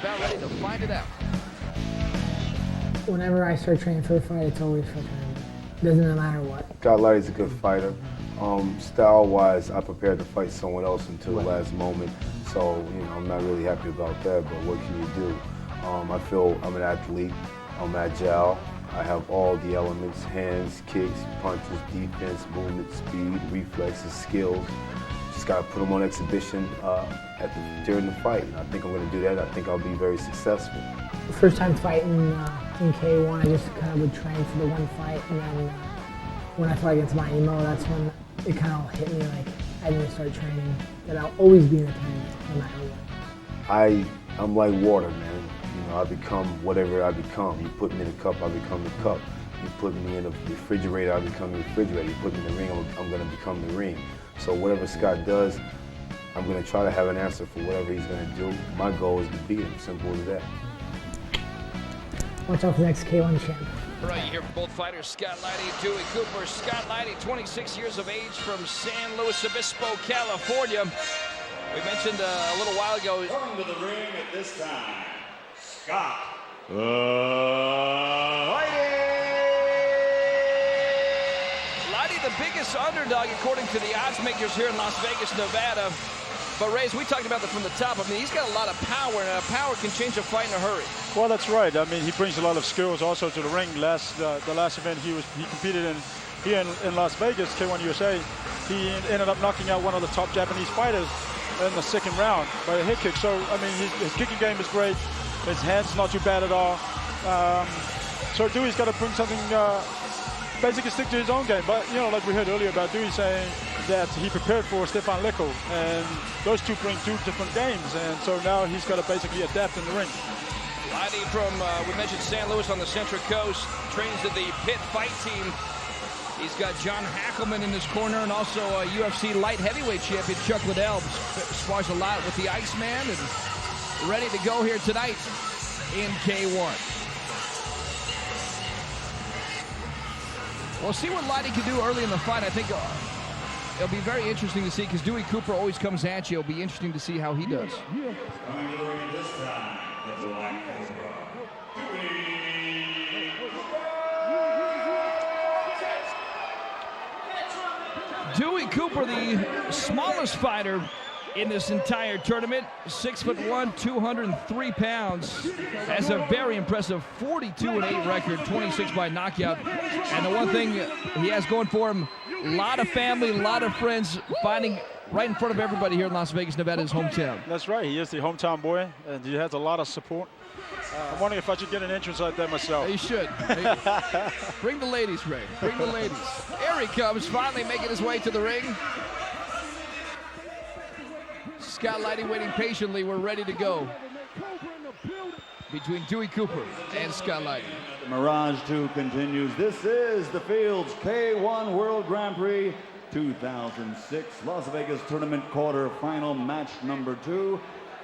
About ready to find it out. Whenever I start training for a fight, it's always for tournament. Doesn't matter what. Scott Lighty's a good fighter. Style-wise, I prepared to fight someone else until the last moment, so I'm not really happy about that. But what can you do? I feel I'm an athlete. I'm agile. I have all the elements: hands, kicks, punches, defense, movement, speed, reflexes, skills. Just got to put them on exhibition during the fight. And I think I'm going to do that. I think I'll be very successful. First time fighting in K1, I just kind of would train for the one fight, and then when I fought against my emo, that's when it kind of hit me like I need to start training, that I'll always be in a tournament no matter what. I'm like water, man. I become whatever I become. You put me in a cup, I become the cup. You put me in a refrigerator, I become the refrigerator. You put me in the ring, I'm going to become the ring. So whatever Scott does, I'm going to try to have an answer for whatever he's going to do. My goal is to beat him, simple as that. Watch out for the next K1 champ. Right, you hear from both fighters, Scott Lighty, Dewey Cooper. Scott Lighty, 26 years of age from San Luis Obispo, California. We mentioned a little while ago. Coming to the ring at this time, Scott Lighty. Lighty, the biggest underdog according to the odds makers here in Las Vegas, Nevada. But Ray, as we talked about from the top, I mean, he's got a lot of power, and power can change a fight in a hurry. Well, that's right. I mean, he brings a lot of skills also to the ring. The last event he competed in here in Las Vegas, K1 USA, he ended up knocking out one of the top Japanese fighters in the second round by a head kick. So, I mean, his kicking game is great. His hands not too bad at all. So Dewey's got to bring something, basically stick to his own game. But, like we heard earlier about Dewey saying that he prepared for Stefan Lecco, and those two bring two different games, and so now he's got to basically adapt in the ring. Lighty from, we mentioned San Luis on the Central Coast, trains at the Pit Fight Team. He's got John Hackelman in his corner, and also UFC light heavyweight champion Chuck Liddell. Spars a lot with the Iceman, and ready to go here tonight in K1. We'll see what Lighty can do early in the fight. I think it'll be very interesting to see, because Dewey Cooper always comes at you. It'll be interesting to see how he does. Coming to the ring this time, the Black Cobra, Dewey Cooper, the smallest fighter in this entire tournament, 6'1", 203 pounds, has a very impressive 42-8 record, 26 by knockout. And the one thing he has going for him, a lot of family, a lot of friends fighting right in front of everybody here in Las Vegas, Nevada, his hometown. That's right. He is the hometown boy, and he has a lot of support. I'm wondering if I should get an entrance like that myself. You should. Bring the ladies, Ray. Bring the ladies. Here he comes, finally making his way to the ring. Scott Lighty waiting patiently. We're ready to go between Dewey Cooper and Scott Lighty. Mirage 2 continues. This is the Fields K1 World Grand Prix 2006 Las Vegas Tournament quarterfinal match number 2.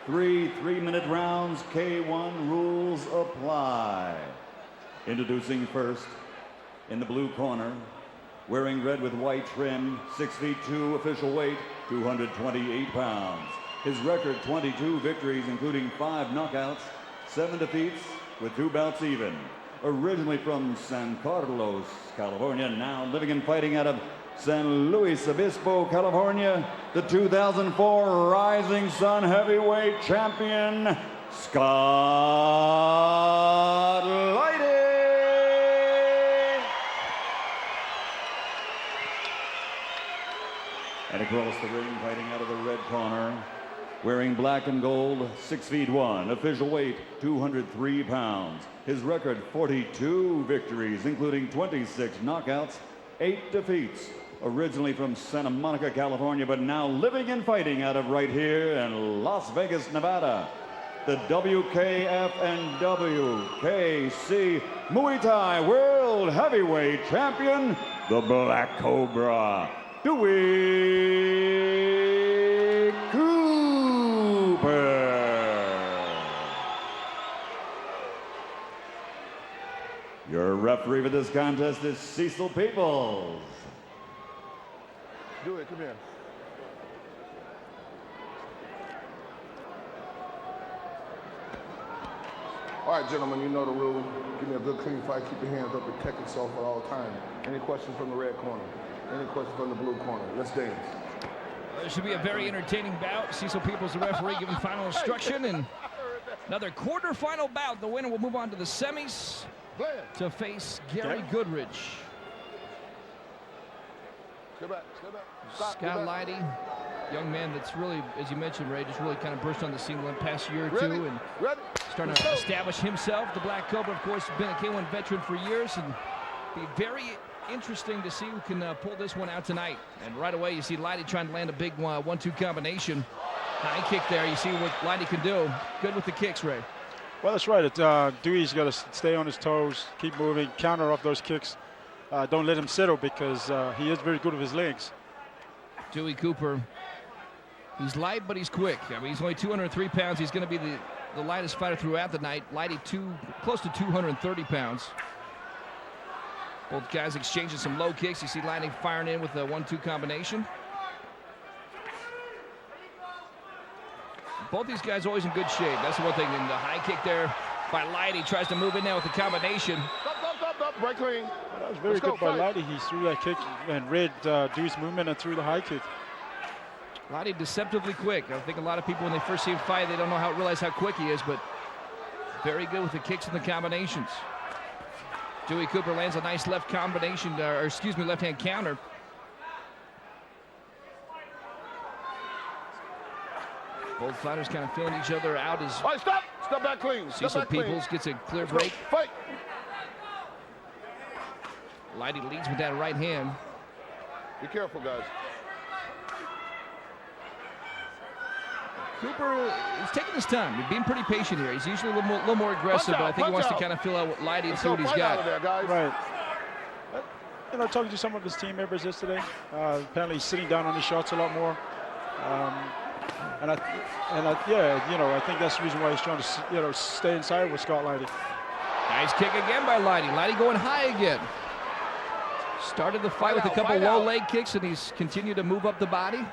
3 3-minute rounds. K1 rules apply. Introducing first, in the blue corner, wearing red with white trim, 6'2", official weight, 228 pounds. His record, 22 victories, including 5 knockouts, 7 defeats, with 2 bouts even. Originally from San Carlos, California, now living and fighting out of San Luis Obispo, California, the 2004 Rising Sun Heavyweight Champion, Scott Lighty. And across the ring, fighting out of the red corner, wearing black and gold, 6'1", official weight, 203 pounds. His record, 42 victories, including 26 knockouts, 8 defeats. Originally from Santa Monica, California, but now living and fighting out of right here in Las Vegas, Nevada. The WKF and WKC Muay Thai World Heavyweight Champion, the Black Cobra, Dewey Cooper. Your referee for this contest is Cecil Peoples. Dewey, come here. All right, gentlemen, you know the rule. Give me a good, clean fight. Keep your hands up. Protect yourself at all times. Any questions from the red corner? Any questions from the blue corner? Let's dance. It should be a very entertaining bout. Cecil Peoples, the referee, giving final instruction. And another quarterfinal bout. The winner will move on to the semis to face Gary Goodridge. Step back. Scott Lighty, young man that's really, as you mentioned, Ray, just really kind of burst on the scene in the past year or two and starting to establish himself. The Black Cobra, of course, has been a K1 veteran for years, and be very interesting to see who can pull this one out tonight. And right away, you see Lighty trying to land a big 1-2 combination. High kick there. You see what Lighty can do. Good with the kicks, Ray. Well, that's right. Dewey's got to stay on his toes, keep moving, counter off those kicks. Don't let him settle because he is very good with his legs. Dewey Cooper, he's light, but he's quick. I mean, he's only 203 pounds. He's going to be the lightest fighter throughout the night. Lighty, close to 230 pounds. Both guys exchanging some low kicks. You see Lighty firing in with the 1-2 combination. Both these guys always in good shape. That's the one thing. And the high kick there by Lighty tries to move in now with the combination. Stop. Break clean. That was very good by Lighty. He threw that kick and read Dewey's movement and threw the high kick. Lighty deceptively quick. I think a lot of people, when they first see him fight, they don't realize how quick he is, but very good with the kicks and the combinations. Dewey Cooper lands a nice left combination, left-hand counter. Both fighters kind of feeling each other out as All right, stop back clean. Cecil Peoples gets a clear break. Fight. Lighty leads with that right hand. Be careful, guys. Cooper is taking his time. He's being pretty patient here. He's usually a little more aggressive, but I think he wants to kind of feel out Lighty and see what he's got. Right. Talking to some of his team members yesterday, apparently he's sitting down on his shots a lot more. I think that's the reason why he's trying to, stay inside with Scott Lighty. Nice kick again by Lighty. Lighty going high again. Started the fight with a couple low leg kicks, and he's continued to move up the body.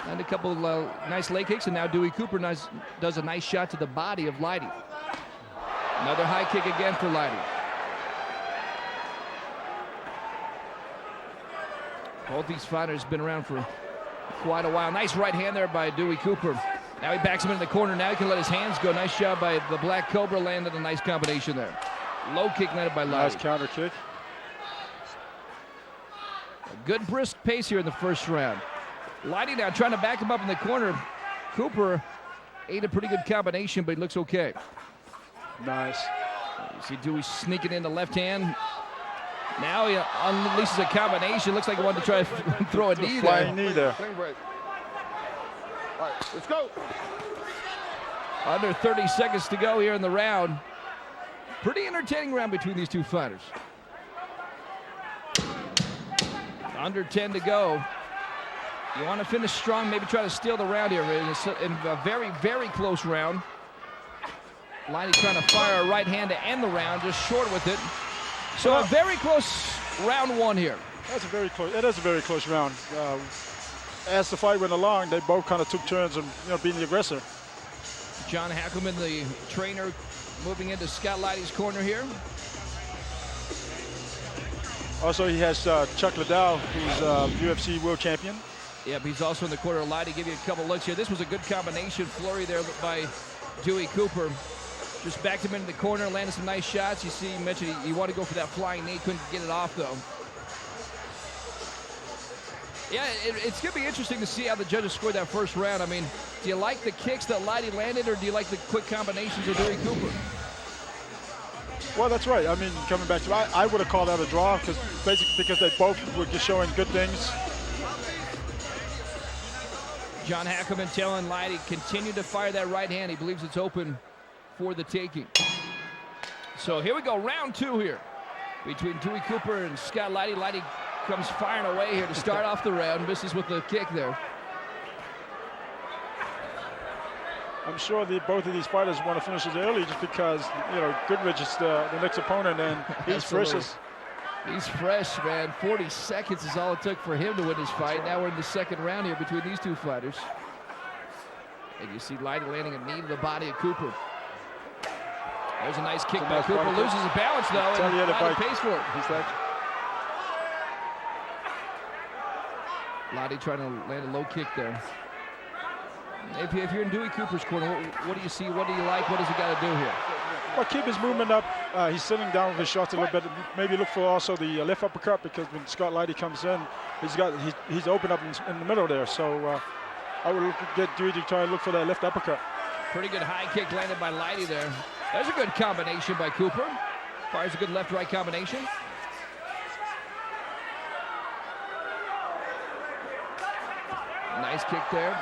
And a couple nice leg kicks, and now Dewey Cooper does a nice shot to the body of Lighty. Another high kick again for Lighty. Both these fighters have been around for quite a while. Nice right hand there by Dewey Cooper. Now he backs him in the corner. Now he can let his hands go. Nice job by the Black Cobra, landed a nice combination there. Low kick landed by Lighty. Nice counter kick. A good brisk pace here in the first round. Lighty now trying to back him up in the corner. Cooper ate a pretty good combination, but he looks okay. Nice. You see Dewey sneaking in the left hand. Now he unleashes a combination. Looks like he wanted to try to throw a knee there. Flying knee there. All right, let's go. Under 30 seconds to go here in the round. Pretty entertaining round between these two fighters. Under 10 to go. You want to finish strong, maybe try to steal the round here. In a very, very close round. Lighty trying to fire a right hand to end the round, just short with it. So a very close round one here. It is a very close round. As the fight went along, they both kind of took turns of being the aggressor. John Hackleman, the trainer, moving into Scott Lighty's corner here. Also, he has Chuck Liddell, who's UFC world champion. Yep, he's also in the corner of Lighty. Give you a couple looks here. This was a good combination flurry there by Dewey Cooper. Just backed him into the corner, landed some nice shots. You see, you mentioned he wanted to go for that flying knee, couldn't get it off though. Yeah, it's going to be interesting to see how the judges scored that first round. I mean, do you like the kicks that Lighty landed, or do you like the quick combinations of Dewey Cooper? Well, that's right. I mean, coming back to I would have called that a draw because they both were just showing good things. John Hackleman telling Lighty, continue to fire that right hand. He believes it's open for the taking. So here we go, round two here between Dewey Cooper and Scott Lighty. Lighty comes firing away here to start off the round, misses with the kick there. I'm sure both of these fighters want to finish it early just because, Goodridge is the next opponent and he's fresh. He's fresh, man. 40 seconds is all it took for him to win this fight. Now we're in the second round here between these two fighters. And you see Lighty landing a knee to the body of Cooper. There's a nice kick It's a by nice Cooper. body kick. Loses his balance, though, Tell you and the Lighty fight. pays for it. He's like, Lighty trying to land a low kick there. If you're in Dewey Cooper's corner, what do you see? What do you like? What does he got to do here? well, keep his movement up. He's sitting down with his shots a little bit. Maybe look for also the left uppercut, because when Scott Lighty comes in, he's open up in the middle there. So I would get Dewey to try and look for that left uppercut. Pretty good high kick landed by Lighty there. There's a good combination by Cooper. Fires a good left-right combination. Nice kick there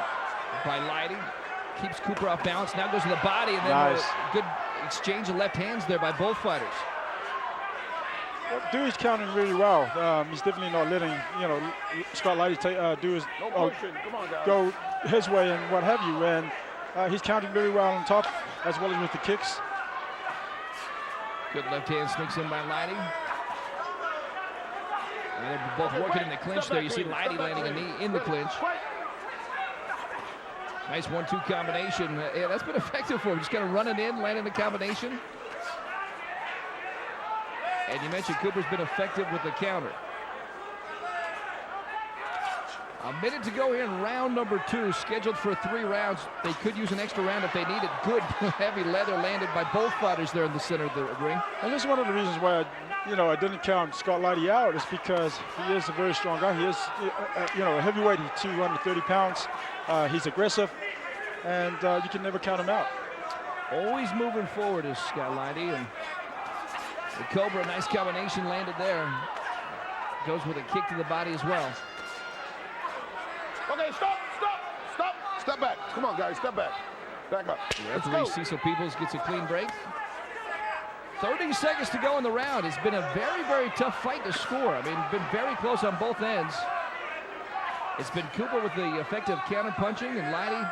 by Lighty. Keeps Cooper off balance. Now goes to the body, and then Nice. a good exchange of left hands there by both fighters. Well, Dewey's counting really well. He's definitely not letting Scott Lighty do his go his way and what have you. And he's counting very well on top, as well as with the kicks. Good left hand sneaks in by Lighty. And they're both working in the clinch there. You see Lighty landing a knee in the clinch. Nice 1-2 combination. Yeah, that's been effective for him. Just kind of running in, landing the combination. And you mentioned Cooper's been effective with the counter. A minute to go here in round number 2, scheduled for 3 rounds. They could use an extra round if they need it. Good heavy leather landed by both fighters there in the center of the ring. And this is one of the reasons why I didn't count Scott Lighty out, is because he is a very strong guy. He is a heavyweight. He's 230 pounds. He's aggressive, and you can never count him out. Always moving forward is Scott Lighty, and the Cobra, nice combination landed there. Goes with a kick to the body as well. Okay, stop. Step back. Come on, guys, step back. Back up. Let's Referee go. Cecil Peoples gets a clean break. 30 seconds to go in the round. It's been a very, very tough fight to score. I mean, been very close on both ends. It's been Cooper with the effective counter punching, and Lighty,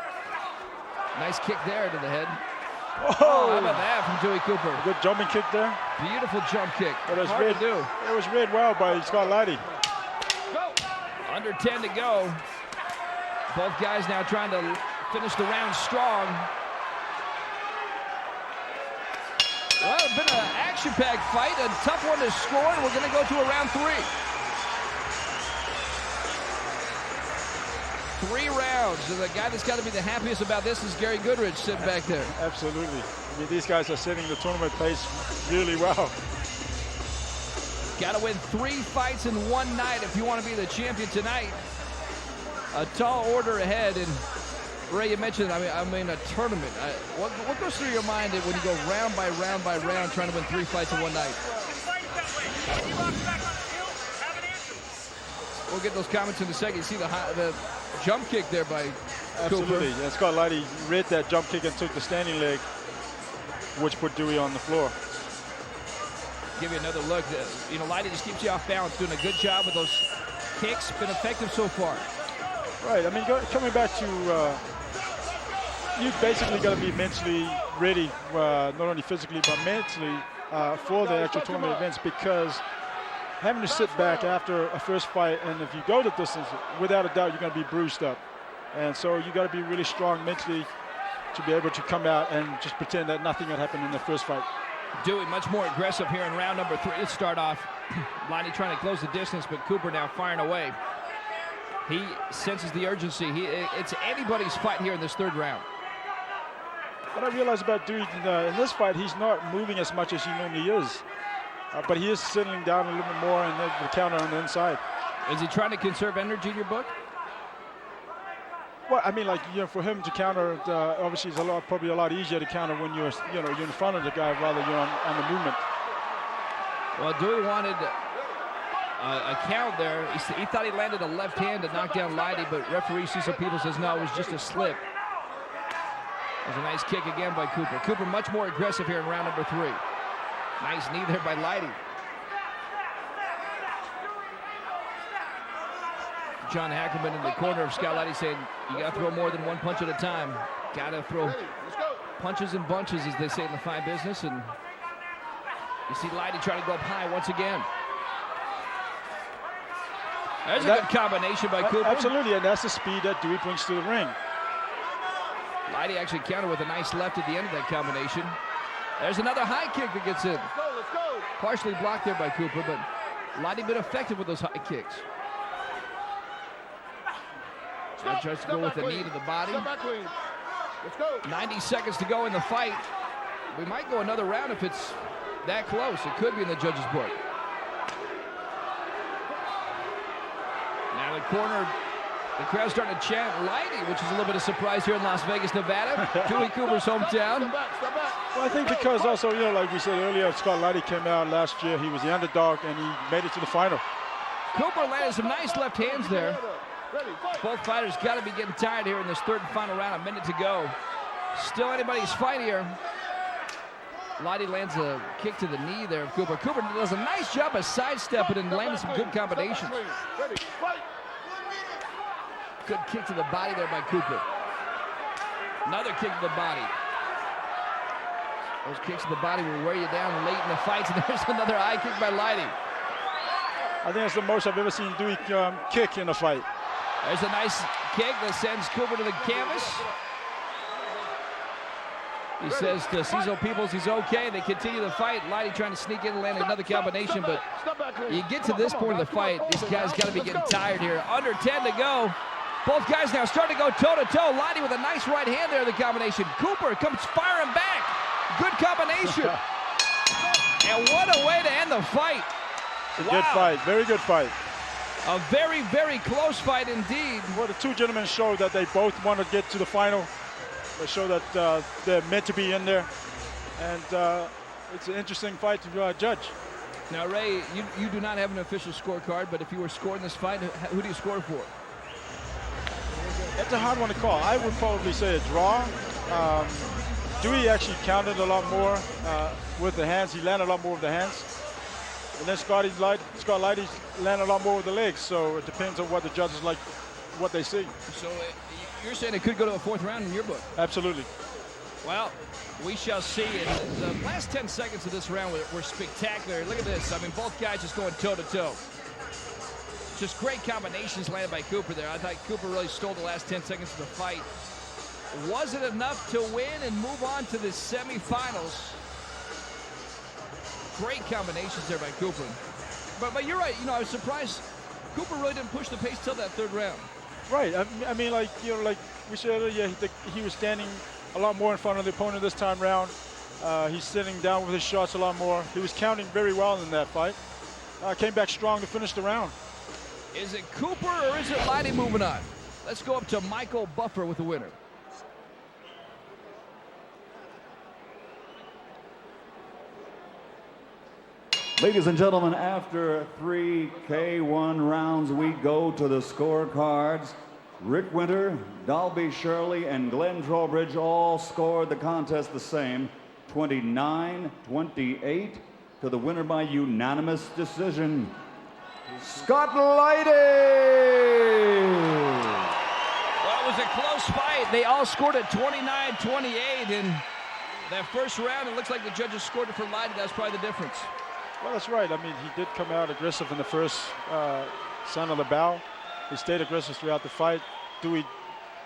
nice kick there to the head. Oh, how about that from Dewey Cooper? Good jumping kick there. Beautiful jump kick. It was Hard read, to do. It was read well by Scott Lighty. Under 10 to go. Both guys now trying to finish the round strong. Well, it's been an action-packed fight, a tough one to score, and we're going to go to a round 3. 3 rounds, and the guy that's got to be the happiest about this is Gary Goodrich sitting back there. Absolutely. I mean, these guys are setting the tournament pace really well. Got to win 3 fights in one night if you want to be the champion tonight. A tall order ahead, and Ray, you mentioned, I mean a tournament. What goes through your mind when you go round by round by round trying to win 3 fights in one night? We'll get those comments in a second. You see the jump kick there by Absolutely. Cooper. And Scott Lighty read that jump kick and took the standing leg, which put Dewey on the floor. Give you another look. Lighty just keeps you off balance, doing a good job with those kicks. Been effective so far. Right. I mean, coming back to, you basically got to be mentally ready, not only physically but mentally, for the actual tournament events, because having to sit back after a first fight, and if you go the distance, without a doubt, you're going to be bruised up. And so you got to be really strong mentally to be able to come out and just pretend that nothing had happened in the first fight. Dewey much more aggressive here in round number 3. Let's start off. Lighty trying to close the distance, but Cooper now firing away. He senses the urgency. It's anybody's fight here in this 3rd round. What I realized about Dewey in this fight, he's not moving as much as he normally is. But he is settling down a little bit more, and the counter on the inside. Is he trying to conserve energy in your book? Well, I mean, for him to counter, obviously, it's probably a lot easier to counter when you're in front of the guy rather than you're on the movement. Well, Dewey wanted a count there. He thought he landed a left hand to knock down Lighty, but referee Cecil Peoples says no, it was just a slip. There's a nice kick again by Cooper. Cooper much more aggressive here in round number 3. Nice knee there by Lighty. John Hackerman in the corner of Scott Lighty saying, you got to throw more than one punch at a time. Got to throw punches and bunches, as they say in the fight business. And you see Lighty trying to go up high once again. There's a good combination by Cooper. Absolutely, and that's the speed that Dewey brings to the ring. Lighty actually countered with a nice left at the end of that combination. There's another high kick that gets in. Let's go. Partially blocked there by Cooper, but Lighty been effective with those high kicks. Now tries to go with the knee to the body. Step back, Queen. Let's go. 90 seconds to go in the fight. We might go another round if it's that close. It could be in the judges' book. Now the corner, the crowd's starting to chant Lighty, which is a little bit of surprise here in Las Vegas, Nevada. Dewey Cooper's hometown. Step back. Well, I think because also, you know, like we said earlier, Scott Lighty came out last year. He was the underdog, and he made it to the final. Cooper landed some nice left hands there. Ready, fight. Both fighters got to be getting tired here in this third and final round. A minute to go. Still anybody's fight here. Lighty lands a kick to the knee there of Cooper. Cooper does a nice job of sidestepping and landing some good combinations. Ready, fight. Good kick to the body there by Cooper. Another kick to the body. Those kicks to the body will wear you down late in the fights, and there's another high kick by Lighty. I think that's the most I've ever seen Dewey kick in a fight. There's a nice kick that sends Cooper to the canvas. He says to Cecil Peoples he's okay. They continue the fight. Lighty trying to sneak in and land another combination, but you get to this point of the fight, these guys got to be getting tired here. Under 10 to go. Both guys now starting to go toe-to-toe. Lighty with a nice right hand there in the combination. Cooper comes firing back. Good combination. And what a way to end the fight. It's a good fight, very good fight. A very, very close fight indeed. Well, the two gentlemen show that they both want to get to the final. They show that they're meant to be in there. And it's an interesting fight to judge. Now, Ray, you do not have an official scorecard, but if you were scoring this fight, who do you score for? That's a hard one to call. I would probably say a draw. Dewey actually counted a lot more with the hands. He landed a lot more with the hands. And then Scott Lighty landed a lot more with the legs. So it depends on what the judges like, what they see. So you're saying it could go to a fourth round in your book? Absolutely. Well, we shall see. And the last 10 seconds of this round were spectacular. Look at this. I mean, both guys just going toe-to-toe. Just great combinations landed by Cooper there. I thought Cooper really stole the last 10 seconds of the fight. Was it enough to win and move on to the semifinals? Great combinations there by Cooper. But you're right. You know, I was surprised Cooper really didn't push the pace till that third round. Right. I mean, like, you know, like we said earlier, he was standing a lot more in front of the opponent this time round. He's sitting down with his shots a lot more. He was counting very well in that fight. Came back strong to finish the round. Is it Cooper or is it Lighty moving on? Let's go up to Michael Buffer with the winner. Ladies and gentlemen, after 3 K1 rounds, we go to the scorecards. Rick Winter, Dalby Shirley, and Glenn Trowbridge all scored the contest the same, 29-28, to the winner by unanimous decision, Scott Lighty! Well, it was a close fight. They all scored at 29-28 in that first round. It looks like the judges scored it for Lighty. That's probably the difference. Well, that's right. I mean, he did come out aggressive in the first son of the bow. He stayed aggressive throughout the fight. Dewey,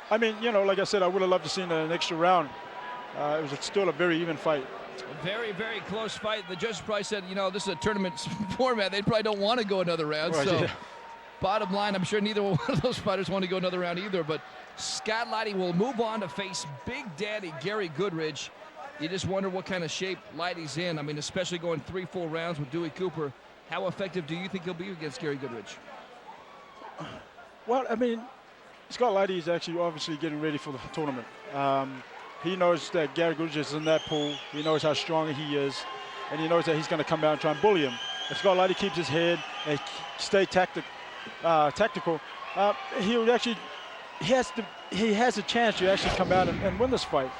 I mean, you know, like I said, I would have loved to see an extra round. It was still a very even fight. Very, very close fight. The judges probably said, you know, this is a tournament format. They probably don't want to go another round. Right, so, yeah. Bottom line, I'm sure neither one of those fighters want to go another round either. But Scott Lighty will move on to face Big Daddy Gary Goodridge. You just wonder what kind of shape Lighty's in. I mean, especially going 3 full rounds with Dewey Cooper. How effective do you think he'll be against Gary Goodridge? Well, I mean, Scott Lighty is actually obviously getting ready for the tournament. He knows that Gary Goodridge is in that pool. He knows how strong he is, and he knows that he's going to come out and try and bully him. If Scott Lighty keeps his head and stay tactical, he would actually he has a chance to actually come out and win this fight.